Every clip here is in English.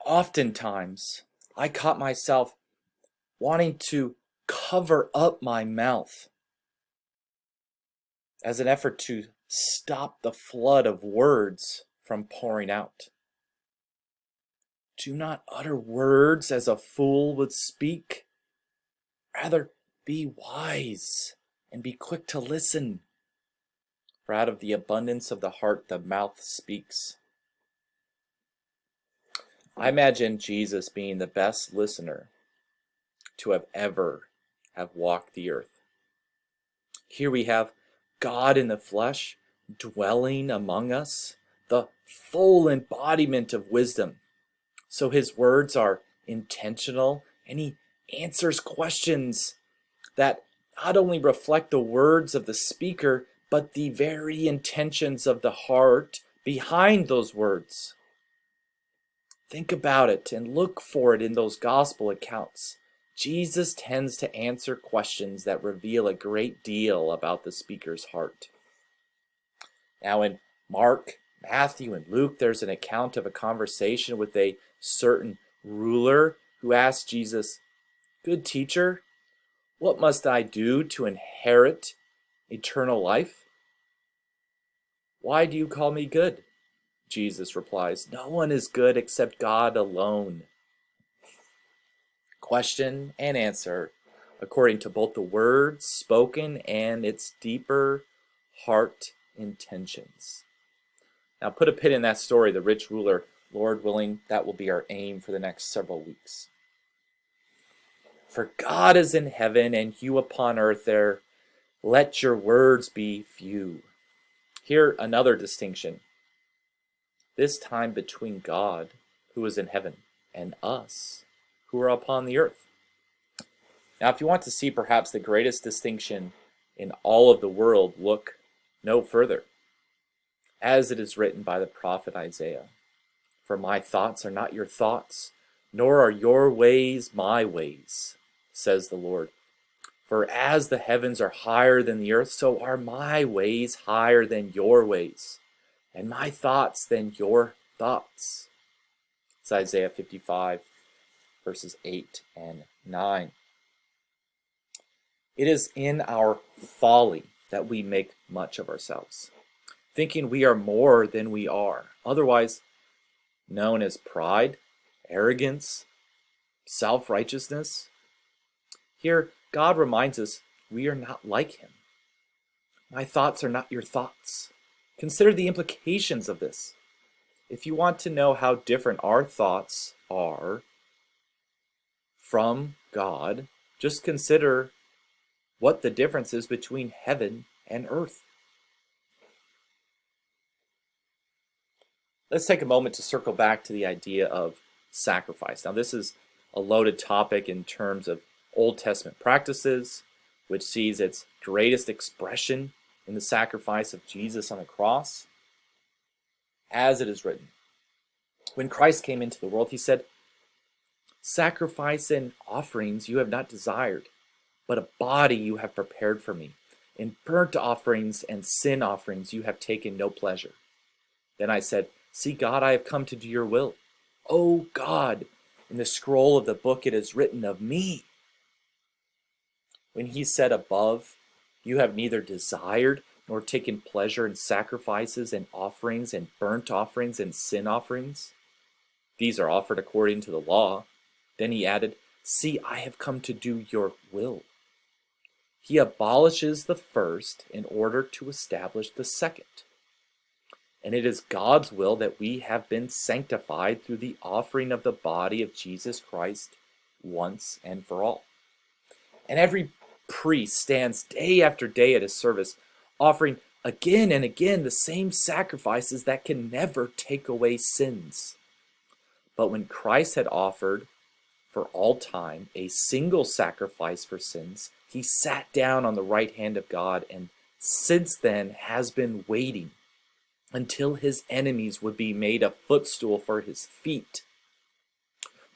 Oftentimes, I caught myself wanting to cover up my mouth as an effort to stop the flood of words from pouring out. Do not utter words as a fool would speak. Rather, be wise and be quick to listen. For out of the abundance of the heart, the mouth speaks. I imagine Jesus being the best listener to have ever have walked the earth. Here we have God in the flesh dwelling among us, the full embodiment of wisdom. So his words are intentional, and he answers questions that not only reflect the words of the speaker, but the very intentions of the heart behind those words. Think about it and look for it in those gospel accounts. Jesus tends to answer questions that reveal a great deal about the speaker's heart. Now in Mark, Matthew, and Luke, there's an account of a conversation with a certain ruler who asked Jesus, "Good teacher, what must I do to inherit eternal life?" "Why do you call me good?" Jesus replies, "No one is good except God alone." Question and answer according to both the words spoken and its deeper heart intentions. Now put a pin in that story, the rich ruler. Lord willing, that will be our aim for the next several weeks. For God is in heaven and you upon earth there. Let your words be few. Here another distinction. This time between God, who is in heaven, and us, who are upon the earth. Now, if you want to see perhaps the greatest distinction in all of the world, look no further. As it is written by the prophet Isaiah, "For my thoughts are not your thoughts, nor are your ways my ways, says the Lord. For as the heavens are higher than the earth, so are my ways higher than your ways, and my thoughts than your thoughts." It's Isaiah 55, verses 8 and 9. It is in our folly that we make much of ourselves, thinking we are more than we are, otherwise known as pride, arrogance, self-righteousness. Here, God reminds us we are not like him. My thoughts are not your thoughts. Consider the implications of this. If you want to know how different our thoughts are from God, just consider what the difference is between heaven and earth. Let's take a moment to circle back to the idea of sacrifice. Now, this is a loaded topic in terms of Old Testament practices, which sees its greatest expression in the sacrifice of Jesus on the cross. As it is written, when Christ came into the world, he said, "Sacrifice and offerings you have not desired, but a body you have prepared for me. In burnt offerings and sin offerings you have taken no pleasure." Then I said, "See, God, I have come to do your will. O God, in the scroll of the book it is written of me." When he said above, "You have neither desired nor taken pleasure in sacrifices and offerings and burnt offerings and sin offerings, these are offered according to the law," then he added, "See, I have come to do your will." He abolishes the first in order to establish the second. And it is God's will that we have been sanctified through the offering of the body of Jesus Christ once and for all. And every priest stands day after day at his service, offering again and again the same sacrifices that can never take away sins. But when Christ had offered for all time a single sacrifice for sins, he sat down on the right hand of God, and since then has been waiting until his enemies would be made a footstool for his feet.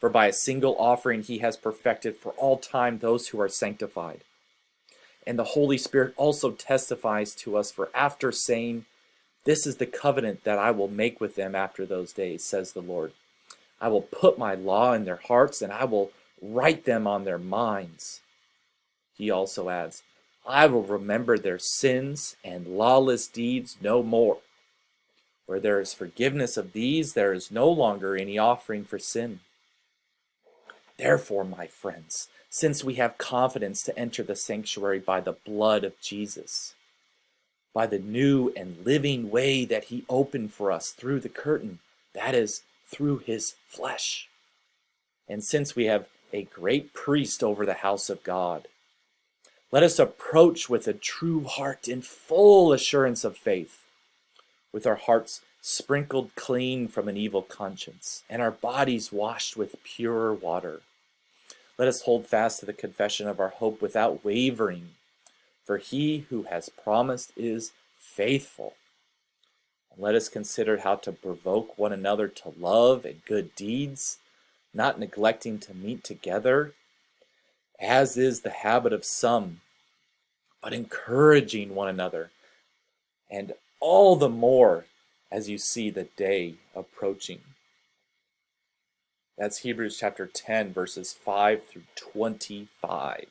For by a single offering he has perfected for all time those who are sanctified. And the Holy Spirit also testifies to us, for after saying, "This is the covenant that I will make with them after those days, says the Lord. I will put my law in their hearts, and I will write them on their minds. He also adds, I will remember their sins and lawless deeds no more. Where there is forgiveness of these, there is no longer any offering for sin. Therefore, my friends, since we have confidence to enter the sanctuary by the blood of Jesus, by the new and living way that he opened for us through the curtain, that is, through his flesh. And since we have a great priest over the house of God, let us approach with a true heart in full assurance of faith, with our hearts sprinkled clean from an evil conscience, and our bodies washed with pure water. Let us hold fast to the confession of our hope without wavering, for he who has promised is faithful. And let us consider how to provoke one another to love and good deeds, not neglecting to meet together, as is the habit of some, but encouraging one another, and all the more as you see the day approaching. That's Hebrews chapter 10, verses 5 through 25.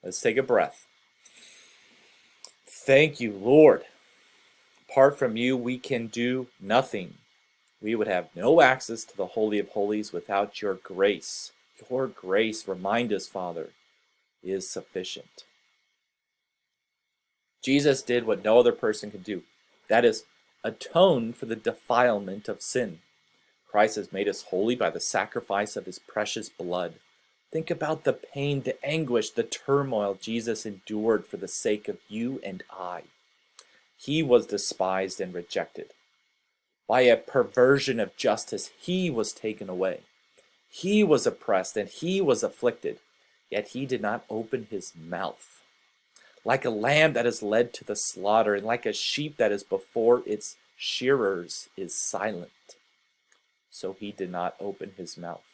Let's take a breath. Thank you, Lord. Apart from you, we can do nothing. We would have no access to the Holy of Holies without your grace. Your grace, remind us, Father, is sufficient. Jesus did what no other person could do. That is, atone for the defilement of sin. Christ has made us holy by the sacrifice of his precious blood. Think about the pain, the anguish, the turmoil Jesus endured for the sake of you and I. He was despised and rejected. By a perversion of justice, he was taken away. He was oppressed and he was afflicted, yet he did not open his mouth. Like a lamb that is led to the slaughter, and like a sheep that is before its shearers is silent, so he did not open his mouth.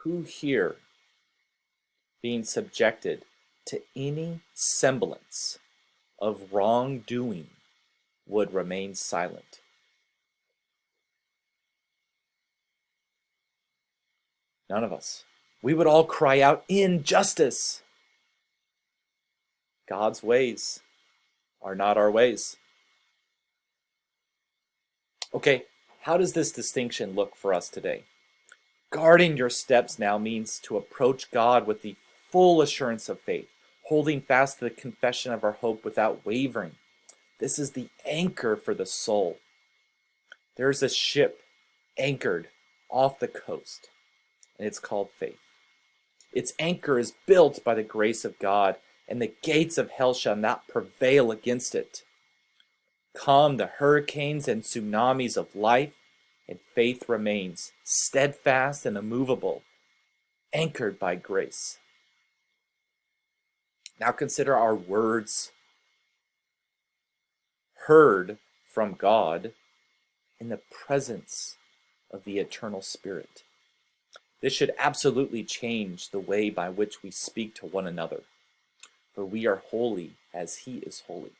Who here, being subjected to any semblance of wrongdoing, would remain silent? None of us. We would all cry out, injustice! God's ways are not our ways. Okay, how does this distinction look for us today? Guarding your steps now means to approach God with the full assurance of faith, holding fast to the confession of our hope without wavering. This is the anchor for the soul. There's a ship anchored off the coast, and it's called faith. Its anchor is built by the grace of God, and the gates of hell shall not prevail against it. Come the hurricanes and tsunamis of life, and faith remains steadfast and immovable, anchored by grace. Now consider our words heard from God in the presence of the eternal Spirit. This should absolutely change the way by which we speak to one another, for we are holy as he is holy.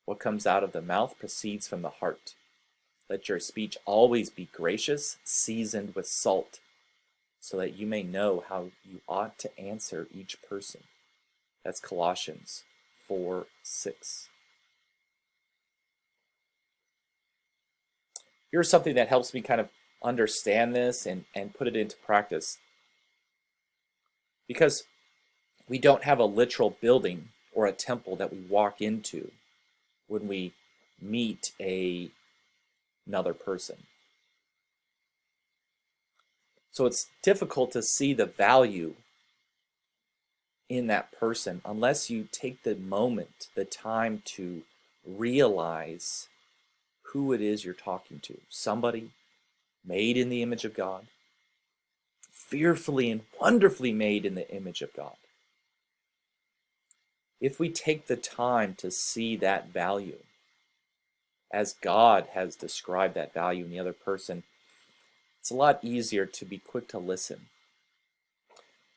What comes out of the mouth proceeds from the heart. Let your speech always be gracious, seasoned with salt, so that you may know how you ought to answer each person. That's Colossians 4:6. Here's something that helps me kind of understand this and put it into practice. Because we don't have a literal building or a temple that we walk into when we meet another person. So it's difficult to see the value in that person unless you take the moment, the time to realize who it is you're talking to. Somebody made in the image of God, fearfully and wonderfully made in the image of God. If we take the time to see that value, as God has described that value in the other person, it's a lot easier to be quick to listen,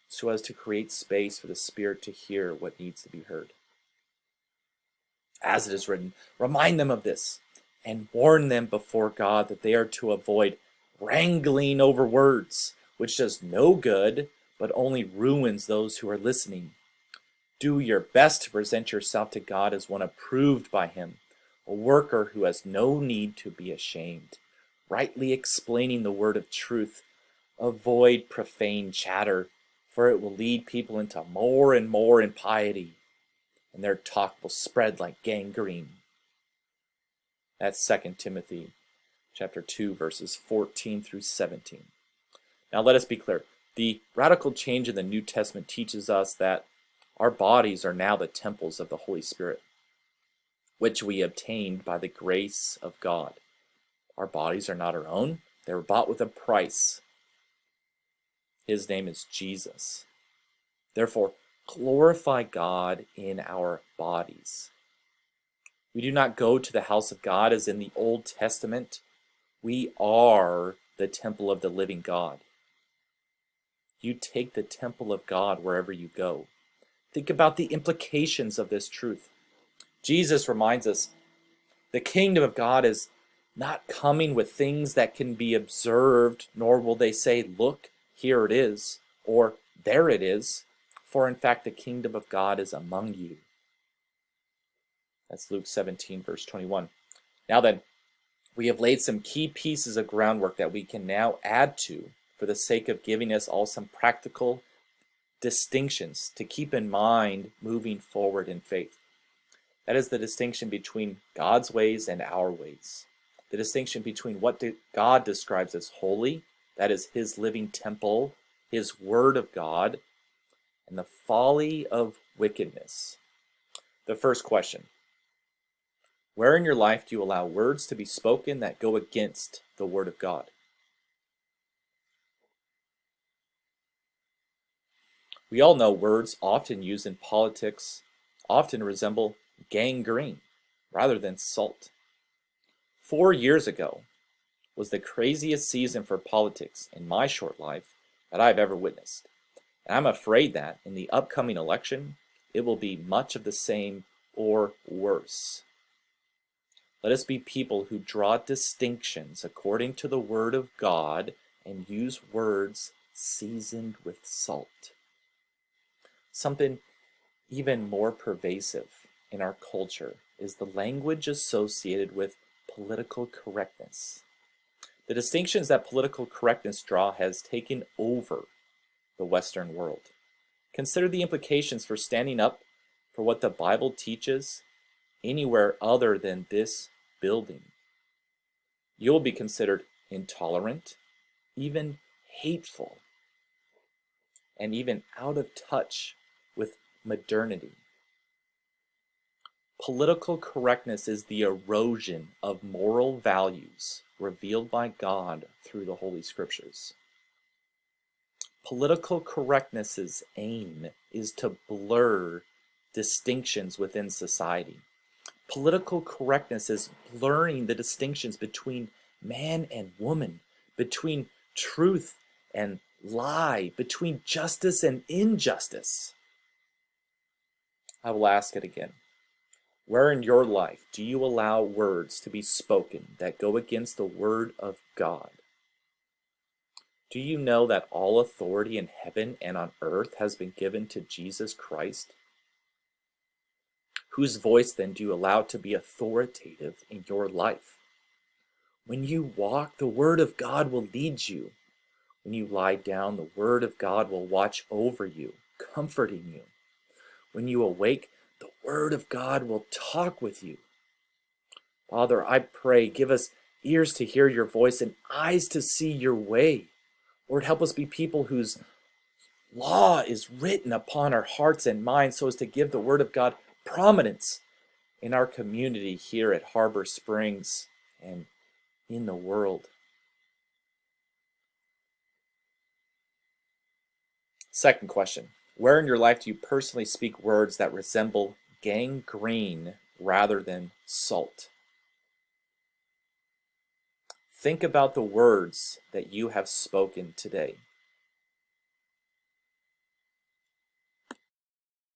so as to create space for the Spirit to hear what needs to be heard. As it is written, remind them of this, and warn them before God that they are to avoid wrangling over words, which does no good, but only ruins those who are listening. Do your best to present yourself to God as one approved by Him, a worker who has no need to be ashamed, rightly explaining the word of truth. Avoid profane chatter, for it will lead people into more and more impiety, and their talk will spread like gangrene. That's 2 Timothy chapter 2, verses 14 through 17. Now let us be clear. The radical change in the New Testament teaches us that our bodies are now the temples of the Holy Spirit, which we obtained by the grace of God. Our bodies are not our own. They were bought with a price. His name is Jesus. Therefore, glorify God in our bodies. We do not go to the house of God as in the Old Testament. We are the temple of the living God. You take the temple of God wherever you go. Think about the implications of this truth. Jesus reminds us the kingdom of God is not coming with things that can be observed, nor will they say, look, here it is, or there it is, for in fact the kingdom of God is among you. That's Luke 17, verse 21. Now then, we have laid some key pieces of groundwork that we can now add to for the sake of giving us all some practical distinctions to keep in mind moving forward in faith. That is the distinction between God's ways and our ways. The distinction between what God describes as holy, that is His living temple, His word of God, and the folly of wickedness. The first question: where in your life do you allow words to be spoken that go against the word of God? We all know words often used in politics often resemble gangrene rather than salt. 4 years ago was the craziest season for politics in my short life that I've ever witnessed. And I'm afraid that in the upcoming election, it will be much of the same or worse. Let us be people who draw distinctions according to the word of God and use words seasoned with salt. Something even more pervasive in our culture is the language associated with political correctness. The distinctions that political correctness draw has taken over the Western world. Consider the implications for standing up for what the Bible teaches anywhere other than this building. You will be considered intolerant, even hateful, and even out of touch with modernity. Political correctness is the erosion of moral values revealed by God through the Holy Scriptures. Political correctness's aim is to blur distinctions within society. Political correctness is blurring the distinctions between man and woman, between truth and lie, between justice and injustice. I will ask it again. Where in your life do you allow words to be spoken that go against the word of God? Do you know that all authority in heaven and on earth has been given to Jesus Christ? Whose voice then do you allow to be authoritative in your life? When you walk, the word of God will lead you. When you lie down, the word of God will watch over you, comforting you. When you awake, the word of God will talk with you. Father, I pray, give us ears to hear your voice and eyes to see your way. Lord, help us be people whose law is written upon our hearts and minds so as to give the word of God prominence in our community here at Harbor Springs and in the world. Second question: where in your life do you personally speak words that resemble gangrene rather than salt? Think about the words that you have spoken today.